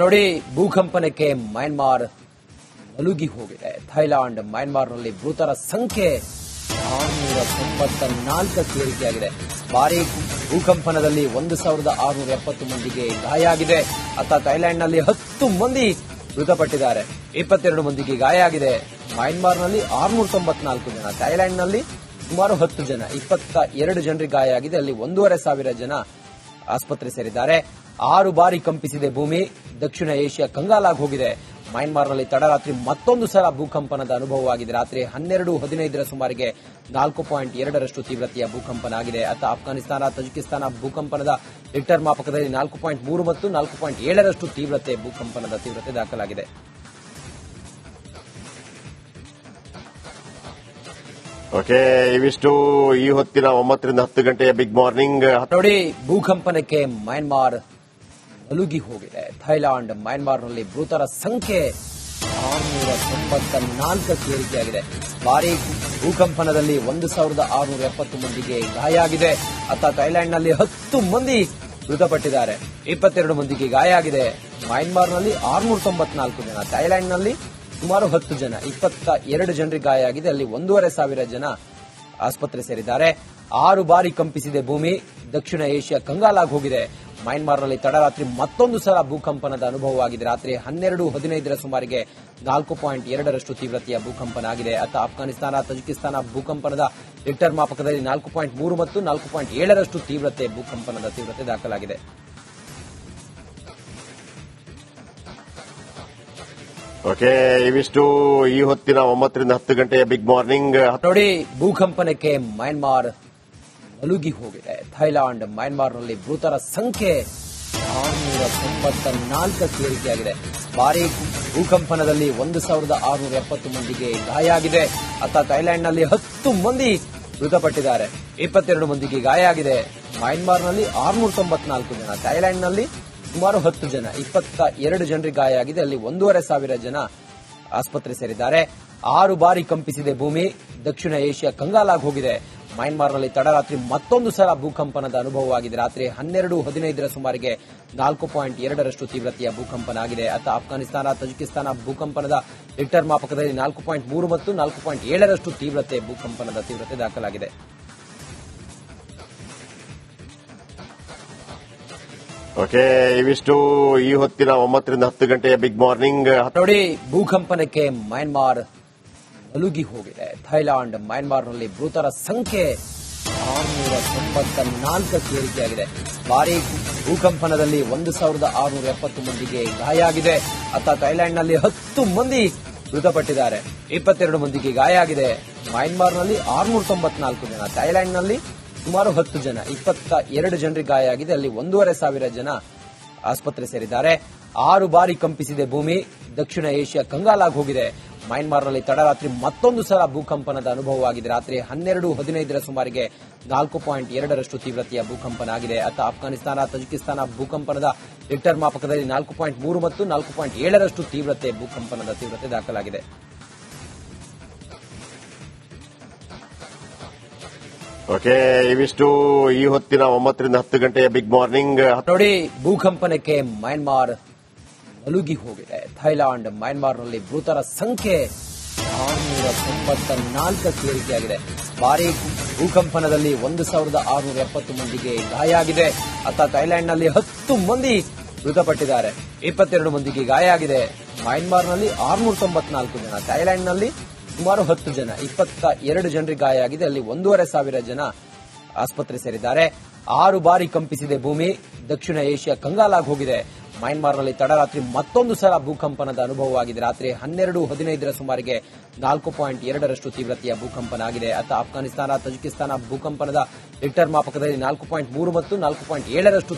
ನೋಡಿ, ಭೂಕಂಪನಕ್ಕೆ ಮಯನ್ಮಾರ್ ನಲುಗಿ ಹೋಗಿದೆ. ಥೈಲ್ಯಾಂಡ್ ಮಯನ್ಮಾರ್ನಲ್ಲಿ ಮೃತರ ಸಂಖ್ಯೆ 694ಕ್ಕೆ ಏರಿಕೆಯಾಗಿದೆ. ಭಾರೀ ಭೂಕಂಪನದಲ್ಲಿ 1670 ಮಂದಿಗೆ ಗಾಯ ಆಗಿದೆ. ಅತ್ತ ಥೈಲ್ಯಾಂಡ್ನಲ್ಲಿ 10 ಮಂದಿ ಮೃತಪಟ್ಟಿದ್ದಾರೆ, 22 ಮಂದಿಗೆ ಗಾಯ ಆಗಿದೆ. ಮಯನ್ಮಾರ್ನಲ್ಲಿ 694 ಜನ, ಥೈಲ್ಯಾಂಡ್ನಲ್ಲಿ ಸುಮಾರು 10 ಜನ, 22 ಜನರಿಗೆ ಗಾಯ ಆಗಿದೆ. ಅಲ್ಲಿ 1,500 ಜನ ಆಸ್ಪತ್ರೆ ಸೇರಿದ್ದಾರೆ. 6 ಬಾರಿ ಕಂಪಿಸಿದೆ ಭೂಮಿ. ದಕ್ಷಿಣ ಏಷ್ಯಾ ಕಂಗಾಲಾಗಿ ಹೋಗಿದೆ. ಮಯನ್ಮಾರ್ನಲ್ಲಿ ತಡರಾತ್ರಿ ಮತ್ತೊಂದು ಸಲ ಭೂಕಂಪನದ ಅನುಭವವಾಗಿದೆ. ರಾತ್ರಿ 12:15 ಸುಮಾರಿಗೆ 4.2ರಷ್ಟು ತೀವ್ರತೆಯ ಭೂಕಂಪನ ಆಗಿದೆ. ಅತ್ತ ಅಫ್ಘಾನಿಸ್ತಾನ, ತಜಿಕಿಸ್ತಾನ ಭೂಕಂಪನದ ರಿಕ್ಟರ್ ಮಾಪಕದಲ್ಲಿ 4.3 ಮತ್ತು 4.7ರಷ್ಟು ಭೂಕಂಪನದ ತೀವ್ರತೆ ದಾಖಲಾಗಿದೆ. ಓಕೆ, ಇವಿಷ್ಟು ಈ ಹೊತ್ತಿನ 9 ರಿಂದ 10 ಗಂಟೆಯ ಬಿಗ್ ಮಾರ್ನಿಂಗ್. ನೋಡಿ, ಭೂಕಂಪನಕ್ಕೆ ಮಯನ್ಮಾರ್ ನಲುಗಿ ಹೋಗಿದೆ. ಥೈಲ್ಯಾಂಡ್ ಮಯನ್ಮಾರ್ನಲ್ಲಿ ಮೃತರ ಸಂಖ್ಯೆ 694ಕ್ಕೆ ಏರಿಕೆಯಾಗಿದೆ. ಭಾರೀ ಭೂಕಂಪನದಲ್ಲಿ 1670 ಮಂದಿಗೆ ಗಾಯ ಆಗಿದೆ. ಅತ್ತ ಥೈಲ್ಯಾಂಡ್ನಲ್ಲಿ 10 ಮಂದಿ ಮೃತಪಟ್ಟಿದ್ದಾರೆ, 22 ಮಂದಿಗೆ ಗಾಯ ಆಗಿದೆ. ಮಯನ್ಮಾರ್ನಲ್ಲಿ 694 ಜನ, ಥೈಲ್ಯಾಂಡ್ನಲ್ಲಿ ಸುಮಾರು 10 ಜನ, 22 ಜನರಿಗೆ ಗಾಯ ಆಗಿದೆ. ಅಲ್ಲಿ 1,500 ಜನ ಆಸ್ಪತ್ರೆ ಸೇರಿದ್ದಾರೆ. 6 ಬಾರಿ ಕಂಪಿಸಿದೆ ಭೂಮಿ. ದಕ್ಷಿಣ ಏಷ್ಯಾ ಕಂಗಾಲಾಗಿ ಹೋಗಿದೆ. ಮಯನ್ಮಾರ್ನಲ್ಲಿ ತಡರಾತ್ರಿ ಮತ್ತೊಂದು ಸಲ ಭೂಕಂಪನದ ಅನುಭವವಾಗಿದೆ. ರಾತ್ರಿ 12:15 ಸುಮಾರಿಗೆ 4.2ರಷ್ಟು ತೀವ್ರತೆಯ ಭೂಕಂಪನ ಆಗಿದೆ. ಅತ್ತ ಅಫ್ಘಾನಿಸ್ತಾನ, ತಜಿಕಿಸ್ತಾನ ಭೂಕಂಪನದ ರಿಕ್ಟರ್ ಮಾಪಕದಲ್ಲಿ 4.3 ಮತ್ತು 4.7ರಷ್ಟು ಭೂಕಂಪನದ ತೀವ್ರತೆ ದಾಖಲಾಗಿದೆ. ಓಕೆ, ಇವಿಷ್ಟು ಈ ಹೊತ್ತಿನ 9 ರಿಂದ 10 ಗಂಟೆಯ ಬಿಗ್ ಮಾರ್ನಿಂಗ್. ನೋಡಿ, ಭೂಕಂಪನಕ್ಕೆ ಮಯನ್ಮಾರ್ ನಲುಗಿ ಹೋಗಿದೆ. ಥೈಲ್ಯಾಂಡ್ ಮಯನ್ಮಾರ್ನಲ್ಲಿ ಮೃತರ ಸಂಖ್ಯೆ 694ಕ್ಕೆ ಏರಿಕೆಯಾಗಿದೆ. ಭಾರೀ ಭೂಕಂಪನದಲ್ಲಿ 1670 ಮಂದಿಗೆ ಗಾಯ ಆಗಿದೆ. ಅತ್ತ ಥೈಲ್ಯಾಂಡ್ನಲ್ಲಿ 10 ಮಂದಿ ಮೃತಪಟ್ಟಿದ್ದಾರೆ, 22 ಮಂದಿಗೆ ಗಾಯ ಆಗಿದೆ. ಮಯನ್ಮಾರ್ನಲ್ಲಿ 694 ಜನ, ಥೈಲ್ಯಾಂಡ್ನಲ್ಲಿ ಸುಮಾರು 10 ಜನ, 22 ಜನರಿಗೆ ಗಾಯ ಆಗಿದೆ. ಅಲ್ಲಿ 1,500 ಜನ ಆಸ್ಪತ್ರೆ ಸೇರಿದ್ದಾರೆ. 6 ಬಾರಿ ಕಂಪಿಸಿದೆ ಭೂಮಿ. ದಕ್ಷಿಣ ಏಷ್ಯಾ ಕಂಗಾಲಾಗಿ ಹೋಗಿದೆ. ಮಯನ್ಮಾರ್ನಲ್ಲಿ ತಡರಾತ್ರಿ ಮತ್ತೊಂದು ಸಲ ಭೂಕಂಪನದ ಅನುಭವವಾಗಿದೆ. ರಾತ್ರಿ 12:15 ಸುಮಾರಿಗೆ 4.2ರಷ್ಟು ತೀವ್ರತೆಯ ಭೂಕಂಪನ ಆಗಿದೆ. ಅತ್ತ ಅಫ್ಘಾನಿಸ್ತಾನ, ತಜಿಕಿಸ್ತಾನ ಭೂಕಂಪನದ ರಿಕ್ಟರ್ ಮಾಪಕದಲ್ಲಿ 4.3 ಮತ್ತು 4.7ರಷ್ಟು ಭೂಕಂಪನದ ತೀವ್ರತೆ ದಾಖಲಾಗಿದೆ. ಓಕೆ, ಇವಿಷ್ಟು ಈ ಹೊತ್ತಿನ 9 ರಿಂದ 10 ಗಂಟೆಯ ಬಿಗ್ ಮಾರ್ನಿಂಗ್. ನೋಡಿ, ಭೂಕಂಪನಕ್ಕೆ ಮಯನ್ಮಾರ್ ನಲುಗಿ ಹೋಗಿದೆ. ಥೈಲ್ಯಾಂಡ್ ಮಯನ್ಮಾರ್ನಲ್ಲಿ ಮೃತರ ಸಂಖ್ಯೆ 694ಕ್ಕೆ ಏರಿಕೆಯಾಗಿದೆ. ಭಾರೀ ಭೂಕಂಪನದಲ್ಲಿ 1670 ಮಂದಿಗೆ ಗಾಯ ಆಗಿದೆ. ಅತ್ತ ಥೈಲ್ಯಾಂಡ್ನಲ್ಲಿ 10 ಮಂದಿ ಮೃತಪಟ್ಟಿದ್ದಾರೆ, 22 ಮಂದಿಗೆ ಗಾಯ ಆಗಿದೆ. ಮಯನ್ಮಾರ್ನಲ್ಲಿ 694 ಜನ, ಥೈಲ್ಯಾಂಡ್ನಲ್ಲಿ ಸುಮಾರು 10 ಜನ, 22 ಜನರಿಗೆ ಗಾಯ ಆಗಿದೆ. ಅಲ್ಲಿ 1,500 ಜನ ಆಸ್ಪತ್ರೆ ಸೇರಿದ್ದಾರೆ. 6 ಬಾರಿ ಕಂಪಿಸಿದೆ ಭೂಮಿ. ದಕ್ಷಿಣ ಏಷ್ಯಾ ಕಂಗಾಲಾಗಿ ಹೋಗಿದೆ. ಮಯನ್ಮಾರ್ನಲ್ಲಿ ತಡರಾತ್ರಿ ಮತ್ತೊಂದು ಸಲ ಭೂಕಂಪನದ ಅನುಭವವಾಗಿದೆ. ರಾತ್ರಿ 12:15 ಸುಮಾರಿಗೆ 4.2ರಷ್ಟು ತೀವ್ರತೆಯ ಭೂಕಂಪನ ಆಗಿದೆ. ಅತ್ತ ಅಫ್ಘಾನಿಸ್ತಾನ, ತಜಿಕಿಸ್ತಾನ ಭೂಕಂಪನದ ರಿಕ್ಟರ್ ಮಾಪಕದಲ್ಲಿ 4.3 ಮತ್ತು 4.7ರಷ್ಟು ಭೂಕಂಪನದ ತೀವ್ರತೆ ದಾಖಲಾಗಿದೆ. ಓಕೆ, ಇವಿಷ್ಟು ಈ ಹೊತ್ತಿನ 9 ರಿಂದ 10 ಗಂಟೆಯ ಬಿಗ್ ಮಾರ್ನಿಂಗ್. ನೋಡಿ, ಭೂಕಂಪನಕ್ಕೆ ಮಯನ್ಮಾರ್ ನಲುಗಿ ಹೋಗಿದೆ. ಥೈಲ್ಯಾಂಡ್ ಮಯನ್ಮಾರ್ನಲ್ಲಿ ಮೃತರ ಸಂಖ್ಯೆ 694ಕ್ಕೆ ಏರಿಕೆಯಾಗಿದೆ. ಭಾರೀ ಭೂಕಂಪನದಲ್ಲಿ 1670 ಮಂದಿಗೆ ಗಾಯ ಆಗಿದೆ. ಅತ್ತ ಥೈಲ್ಯಾಂಡ್ನಲ್ಲಿ 10 ಮಂದಿ ಮೃತಪಟ್ಟಿದ್ದಾರೆ, 22 ಮಂದಿಗೆ ಗಾಯ ಆಗಿದೆ. ಮಯನ್ಮಾರ್ನಲ್ಲಿ 694 ಜನ, ಥೈಲ್ಯಾಂಡ್ನಲ್ಲಿ ಸುಮಾರು 10 ಜನ, 22 ಜನರಿಗೆ ಗಾಯ ಆಗಿದೆ. ಅಲ್ಲಿ 1,500 ಜನ ಆಸ್ಪತ್ರೆ ಸೇರಿದ್ದಾರೆ. 6 ಬಾರಿ ಕಂಪಿಸಿದೆ ಭೂಮಿ. ದಕ್ಷಿಣ ಏಷ್ಯಾ ಕಂಗಾಲಾಗಿ ಹೋಗಿದೆ. ಮಯನ್ಮಾರ್ನಲ್ಲಿ ತಡರಾತ್ರಿ ಮತ್ತೊಂದು ಸಲ ಭೂಕಂಪನದ ಅನುಭವವಾಗಿದೆ. ರಾತ್ರಿ 12:15 ಸುಮಾರಿಗೆ 4.2ರಷ್ಟು ತೀವ್ರತೆಯ ಭೂಕಂಪನ ಆಗಿದೆ. ಅತ್ತ ಅಫ್ಘಾನಿಸ್ತಾನ, ತಜಿಕಿಸ್ತಾನ ಭೂಕಂಪನದ ರಿಕ್ಟರ್ ಮಾಪಕದಲ್ಲಿ 4.3 ಮತ್ತು 4.7ರಷ್ಟು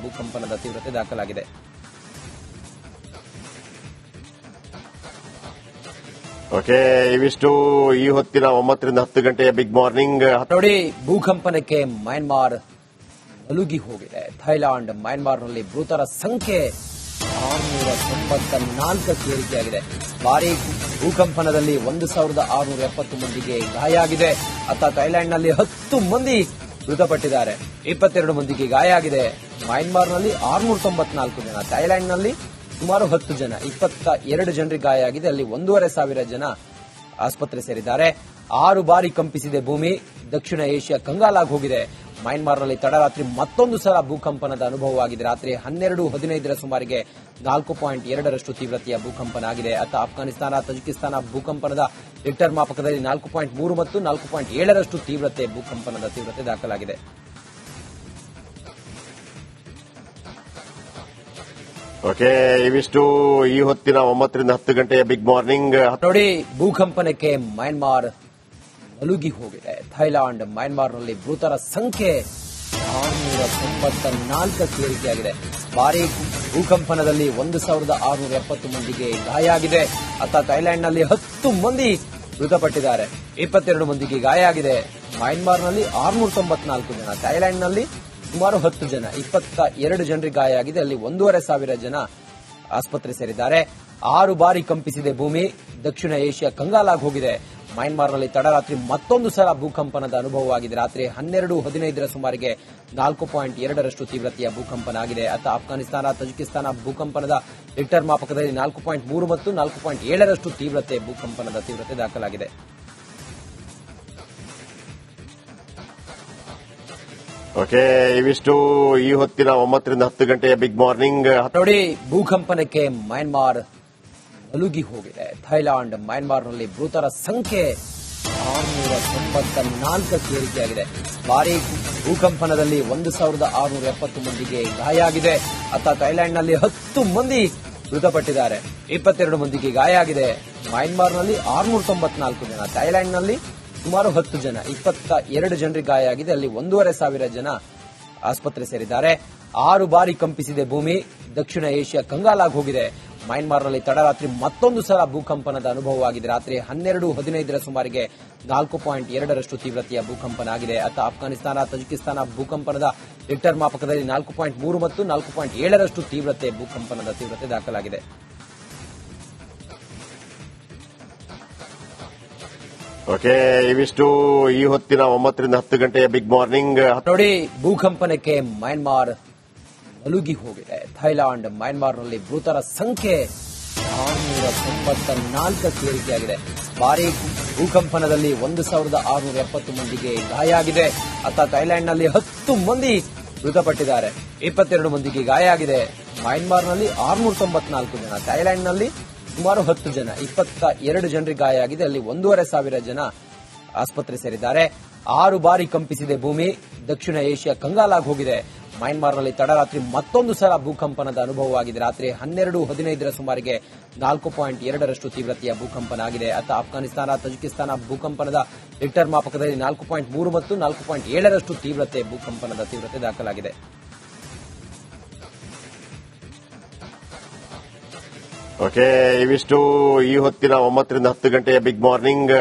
ಭೂಕಂಪನದ ತೀವ್ರತೆ ದಾಖಲಾಗಿದೆ. ಓಕೆ, ಇವಿಷ್ಟು ಈ ಹೊತ್ತಿನ 9 ರಿಂದ 10 ಗಂಟೆಯ ಬಿಗ್ ಮಾರ್ನಿಂಗ್. ನೋಡಿ, ಭೂಕಂಪನಕ್ಕೆ ಮಯನ್ಮಾರ್ ನಲುಗಿ ಹೋಗಿದೆ. ಥೈಲ್ಯಾಂಡ್ ಮಯನ್ಮಾರ್ನಲ್ಲಿ ಮೃತರ ಸಂಖ್ಯೆ 694ಕ್ಕೆ ಏರಿಕೆಯಾಗಿದೆ. ಭಾರೀ ಭೂಕಂಪನದಲ್ಲಿ 1670 ಮಂದಿಗೆ ಗಾಯ ಆಗಿದೆ. ಅತ್ತ ಥೈಲ್ಯಾಂಡ್ನಲ್ಲಿ 10 ಮಂದಿ ಮೃತಪಟ್ಟಿದ್ದಾರೆ, 22 ಮಂದಿಗೆ ಗಾಯ ಆಗಿದೆ. ಮಯನ್ಮಾರ್ನಲ್ಲಿ 694 ಜನ, ಥೈಲ್ಯಾಂಡ್ನಲ್ಲಿ ಸುಮಾರು 10 ಜನ 22 ಜನರಿಗೆ ಗಾಯ ಆಗಿದೆ. ಅಲ್ಲಿ 1,500 ಜನ ಆಸ್ಪತ್ರೆ ಸೇರಿದ್ದಾರೆ. 6 ಬಾರಿ ಕಂಪಿಸಿದೆ ಭೂಮಿ. ದಕ್ಷಿಣ ಏಷ್ಯಾ ಕಂಗಾಲಾಗಿ ಹೋಗಿದೆ. ಮಯನ್ಮಾರ್ನಲ್ಲಿ ತಡರಾತ್ರಿ ಮತ್ತೊಂದು ಸಲ ಭೂಕಂಪನದ ಅನುಭವವಾಗಿದೆ. ರಾತ್ರಿ 12:15 ಸುಮಾರಿಗೆ 4.2ರಷ್ಟು ತೀವ್ರತೆಯ ಭೂಕಂಪನ ಆಗಿದೆ. ಅತ್ತ ಅಫ್ಘಾನಿಸ್ತಾನ, ತಜಿಕಿಸ್ತಾನ ಭೂಕಂಪನದ ರಿಕ್ಟರ್ ಮಾಪಕದಲ್ಲಿ 4.3 ಮತ್ತು 4.7ರಷ್ಟು ಭೂಕಂಪನದ ತೀವ್ರತೆ ದಾಖಲಾಗಿದೆ. ಓಕೆ, ಇವಿಷ್ಟು ಈ ಹೊತ್ತಿನ 9ರಿಂದ 10 ಗಂಟೆಯ ಬಿಗ್ ಮಾರ್ನಿಂಗ್. ನೋಡಿ, ಭೂಕಂಪನಕ್ಕೆ ಮಯನ್ಮಾರ್ ನಲುಗಿ ಹೋಗಿದೆ. ಥೈಲ್ಯಾಂಡ್, ಮಯನ್ಮಾರ್ನಲ್ಲಿ ಮೃತರ ಸಂಖ್ಯೆ 694ಕ್ಕೆ ಏರಿಕೆಯಾಗಿದೆ. ಭಾರೀ ಭೂಕಂಪನದಲ್ಲಿ 1,670 ಮಂದಿಗೆ ಗಾಯ ಆಗಿದೆ. ಅತ್ತ ಥೈಲ್ಯಾಂಡ್ನಲ್ಲಿ 10 ಮಂದಿ ಮೃತಪಟ್ಟಿದ್ದಾರೆ. 22 ಮಂದಿಗೆ ಗಾಯ ಆಗಿದೆ. ಮಯನ್ಮಾರ್ನಲ್ಲಿ 694 ಜನ, ಥೈಲ್ಯಾಂಡ್ನಲ್ಲಿ ಸುಮಾರು 10 ಜನ 22 ಜನರಿಗೆ ಗಾಯ ಆಗಿದೆ. ಅಲ್ಲಿ 1,500 ಜನ ಆಸ್ಪತ್ರೆ ಸೇರಿದ್ದಾರೆ. 6 ಬಾರಿ ಕಂಪಿಸಿದೆ ಭೂಮಿ. ದಕ್ಷಿಣ ಏಷ್ಯಾ ಕಂಗಾಲಾಗಿ ಹೋಗಿದೆ. ಮಯನ್ಮಾರ್ನಲ್ಲಿ ತಡರಾತ್ರಿ ಮತ್ತೊಂದು ಸಲ ಭೂಕಂಪನದ ಅನುಭವವಾಗಿದೆ. ರಾತ್ರಿ 12:15 ಸುಮಾರಿಗೆ 4.2ರಷ್ಟು ತೀವ್ರತೆಯ ಭೂಕಂಪನ ಆಗಿದೆ. ಅತ್ತ ಅಫ್ಘಾನಿಸ್ತಾನ, ತಜಿಕಿಸ್ತಾನ ಭೂಕಂಪನದ ರಿಕ್ಟರ್ ಮಾಪಕದಲ್ಲಿ 4.3 ಮತ್ತು 4.7ರಷ್ಟು ಭೂಕಂಪನದ ತೀವ್ರತೆ ದಾಖಲಾಗಿದೆ. ಓಕೆ, ಇವಿಷ್ಟು ಈ ಹೊತ್ತಿನ 9ರಿಂದ 10 ಗಂಟೆಯ ಬಿಗ್ ಮಾರ್ನಿಂಗ್. ನೋಡಿ, ಭೂಕಂಪನಕ್ಕೆ ಮಯನ್ಮಾರ್ ನಲುಗಿ ಹೋಗಿದೆ. ಥೈಲ್ಯಾಂಡ್, ಮಯನ್ಮಾರ್ನಲ್ಲಿ ಮೃತರ ಸಂಖ್ಯೆ 694ಕ್ಕೆ ಏರಿಕೆಯಾಗಿದೆ. ಭಾರೀ ಭೂಕಂಪನದಲ್ಲಿ 1,670 ಮಂದಿಗೆ ಗಾಯ ಆಗಿದೆ. ಅತ್ತ ಥೈಲ್ಯಾಂಡ್ನಲ್ಲಿ 10 ಮಂದಿ ಮೃತಪಟ್ಟಿದ್ದಾರೆ. 22 ಮಂದಿಗೆ ಗಾಯ ಆಗಿದೆ. ಮಯನ್ಮಾರ್ನಲ್ಲಿ 694 ಜನ, ಥೈಲ್ಯಾಂಡ್ನಲ್ಲಿ ಸುಮಾರು 10 ಜನ 22 ಜನರಿಗೆ ಗಾಯ ಆಗಿದೆ. ಅಲ್ಲಿ 1,500 ಜನ ಆಸ್ಪತ್ರೆ ಸೇರಿದ್ದಾರೆ. 6 ಬಾರಿ ಕಂಪಿಸಿದೆ ಭೂಮಿ. ದಕ್ಷಿಣ ಏಷ್ಯಾ ಕಂಗಾಲಾಗಿ ಹೋಗಿದೆ. ಮಯನ್ಮಾರ್ನಲ್ಲಿ ತಡರಾತ್ರಿ ಮತ್ತೊಂದು ಸಲ ಭೂಕಂಪನದ ಅನುಭವವಾಗಿದೆ. ರಾತ್ರಿ 12:15 ಸುಮಾರಿಗೆ 4.2ರಷ್ಟು ತೀವ್ರತೆಯ ಭೂಕಂಪನ ಆಗಿದೆ. ಅತ್ತ ಅಫ್ಘಾನಿಸ್ತಾನ, ತಜಿಕಿಸ್ತಾನ ಭೂಕಂಪನದ ರಿಕ್ಟರ್ ಮಾಪಕದಲ್ಲಿ 4.3 ಮತ್ತು 4.7ರಷ್ಟು ಭೂಕಂಪನದ ತೀವ್ರತೆ ದಾಖಲಾಗಿದೆ. ಓಕೆ, ಇವಿಷ್ಟು ಈ ಹೊತ್ತಿನ 9ರಿಂದ 10 ಗಂಟೆಯ ಬಿಗ್ ಮಾರ್ನಿಂಗ್. ನೋಡಿ, ಭೂಕಂಪನಕ್ಕೆ ಮಯನ್ಮಾರ್ ನಲುಗಿ ಹೋಗಿದೆ. ಥೈಲ್ಯಾಂಡ್, ಮಯನ್ಮಾರ್ನಲ್ಲಿ ಮೃತರ ಸಂಖ್ಯೆ 694ಕ್ಕೆ ಏರಿಕೆಯಾಗಿದೆ. ಭಾರೀ ಭೂಕಂಪನದಲ್ಲಿ 1,670 ಮಂದಿಗೆ ಗಾಯ ಆಗಿದೆ. ಅತ್ತ ಥೈಲ್ಯಾಂಡ್ನಲ್ಲಿ 10 ಮಂದಿ ಮೃತಪಟ್ಟಿದ್ದಾರೆ. 22 ಮಂದಿಗೆ ಗಾಯ ಆಗಿದೆ. ಮಯನ್ಮಾರ್ನಲ್ಲಿ 694 ಜನ, ಥೈಲ್ಯಾಂಡ್ನಲ್ಲಿ ಸುಮಾರು 10 ಜನ 22 ಜನರಿಗೆ ಗಾಯ ಆಗಿದೆ. ಅಲ್ಲಿ 1,500 ಜನ ಆಸ್ಪತ್ರೆ ಸೇರಿದ್ದಾರೆ. 6 ಬಾರಿ ಕಂಪಿಸಿದೆ ಭೂಮಿ. ದಕ್ಷಿಣ ಏಷ್ಯಾ ಕಂಗಾಲಾಗಿ ಹೋಗಿದೆ. ಮಯನ್ಮಾರ್ನಲ್ಲಿ ತಡರಾತ್ರಿ ಮತ್ತೊಂದು ಸಲ ಭೂಕಂಪನದ ಅನುಭವವಾಗಿದೆ. ರಾತ್ರಿ 12:15 ಸುಮಾರಿಗೆ 4.2ರಷ್ಟು ತೀವ್ರತೆಯ ಭೂಕಂಪನ ಆಗಿದೆ. ಅತ್ತ ಅಫ್ಘಾನಿಸ್ತಾನ, ತಜಿಕಿಸ್ತಾನ ಭೂಕಂಪನದ ರಿಕ್ಟರ್ ಮಾಪಕದಲ್ಲಿ 4.3 ಮತ್ತು 4.7ರಷ್ಟು ಭೂಕಂಪನದ ತೀವ್ರತೆ ದಾಖಲಾಗಿದೆ. ಓಕೆ, ಇವಿಷ್ಟು ಈ ಹೊತ್ತಿನ 9ರಿಂದ 10 ಗಂಟೆಯ ಬಿಗ್ ಮಾರ್ನಿಂಗ್.